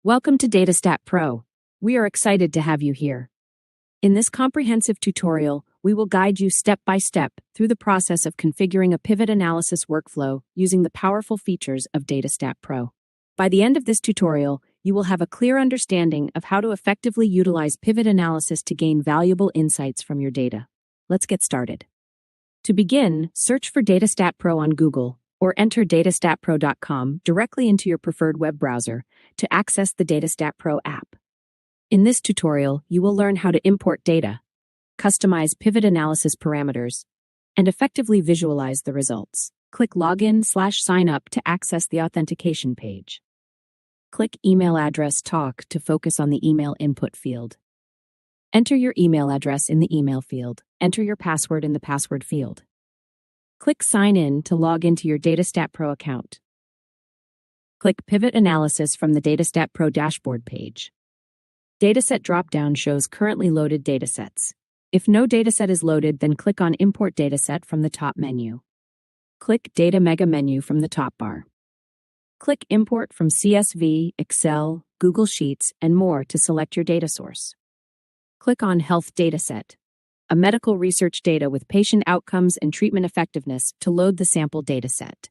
Welcome to DataStatPro. We are excited to have you here. In this comprehensive tutorial, we will guide you step by step through the process of configuring a pivot analysis workflow using the powerful features of DataStatPro. By the end of this tutorial, you will have a clear understanding of how to effectively utilize pivot analysis to gain valuable insights from your data. Let's get started. To begin, search for DataStatPro on Google or enter datastatpro.com directly into your preferred web browser to access the DataStatPro app. In this tutorial, you will learn how to import data, customize pivot analysis parameters, and effectively visualize the results. Click Login/Sign Up to access the authentication page. Click Email Address Talk to focus on the email input field. Enter your email address in the email field. Enter your password in the password field. Click Sign In to log into your DataStatPro account. Click Pivot Analysis from the DataStatPro dashboard page. Dataset dropdown shows currently loaded datasets. If no dataset is loaded, then click on Import Dataset from the top menu. Click Data Mega menu from the top bar. Click Import from CSV, Excel, Google Sheets, and more to select your data source. Click on Health Dataset, a medical research data with patient outcomes and treatment effectiveness, to load the sample dataset.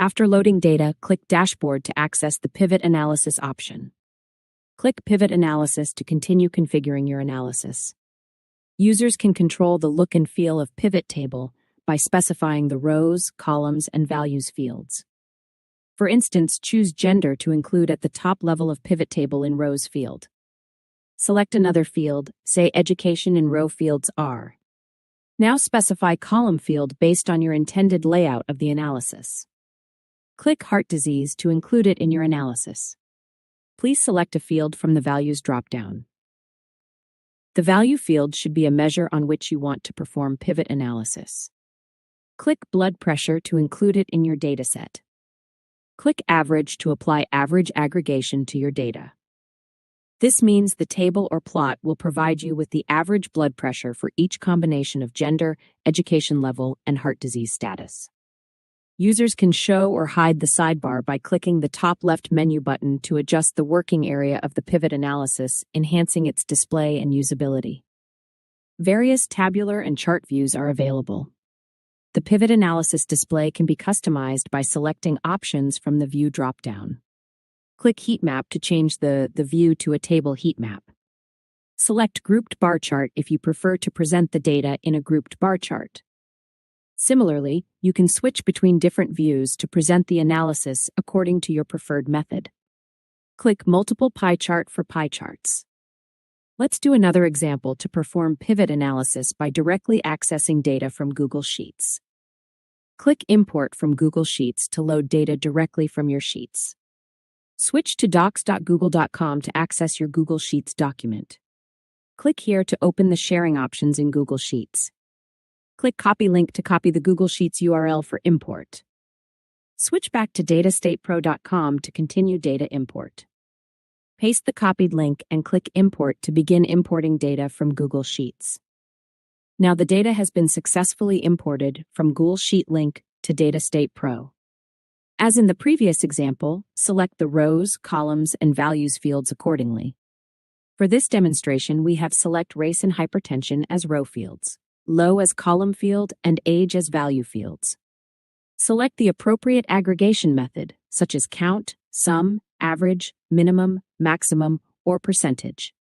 After loading data, click Dashboard to access the Pivot Analysis option. Click Pivot Analysis to continue configuring your analysis. Users can control the look and feel of Pivot Table by specifying the rows, columns, and values fields. For instance, choose Gender to include at the top level of Pivot Table in Rows field. Select another field, say Education in row fields R. Now specify column field based on your intended layout of the analysis. Click Heart Disease to include it in your analysis. Please select a field from the Values dropdown. The value field should be a measure on which you want to perform pivot analysis. Click Blood Pressure to include it in your dataset. Click Average to apply average aggregation to your data. This means the table or plot will provide you with the average blood pressure for each combination of gender, education level, and heart disease status. Users can show or hide the sidebar by clicking the top left menu button to adjust the working area of the pivot analysis, enhancing its display and usability. Various tabular and chart views are available. The pivot analysis display can be customized by selecting options from the View dropdown. Click Heat Map to change the view to a table heat map. Select Grouped Bar Chart if you prefer to present the data in a grouped bar chart. Similarly, you can switch between different views to present the analysis according to your preferred method. Click Multiple Pie Chart for pie charts. Let's do another example to perform pivot analysis by directly accessing data from Google Sheets. Click Import from Google Sheets to load data directly from your sheets. Switch to docs.google.com to access your Google Sheets document. Click here to open the sharing options in Google Sheets. Click Copy Link to copy the Google Sheets URL for import. Switch back to datastatpro.com to continue data import. Paste the copied link and click Import to begin importing data from Google Sheets. Now the data has been successfully imported from Google Sheet link to DataStatPro. As in the previous example, select the rows, columns, and values fields accordingly. For this demonstration, we have select race and hypertension as row fields, low as column field, and age as value fields. Select the appropriate aggregation method, such as count, sum, average, minimum, maximum, or percentage.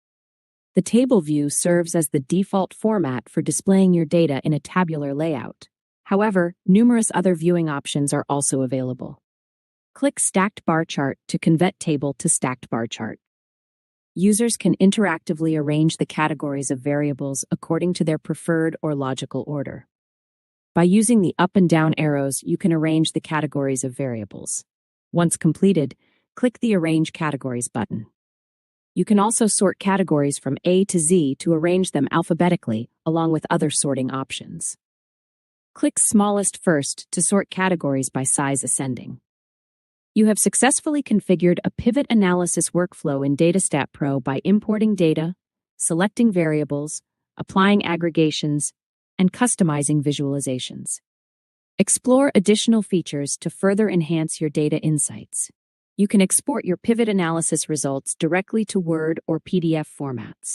The table view serves as the default format for displaying your data in a tabular layout. However, numerous other viewing options are also available. Click Stacked Bar Chart to convert table to stacked bar chart. Users can interactively arrange the categories of variables according to their preferred or logical order. By using the up and down arrows, you can arrange the categories of variables. Once completed, click the Arrange Categories button. You can also sort categories from A to Z to arrange them alphabetically, along with other sorting options. Click Smallest first to sort categories by size ascending. You have successfully configured a pivot analysis workflow in DataStatPro by importing data, selecting variables, applying aggregations, and customizing visualizations. Explore additional features to further enhance your data insights. You can export your pivot analysis results directly to Word or PDF formats.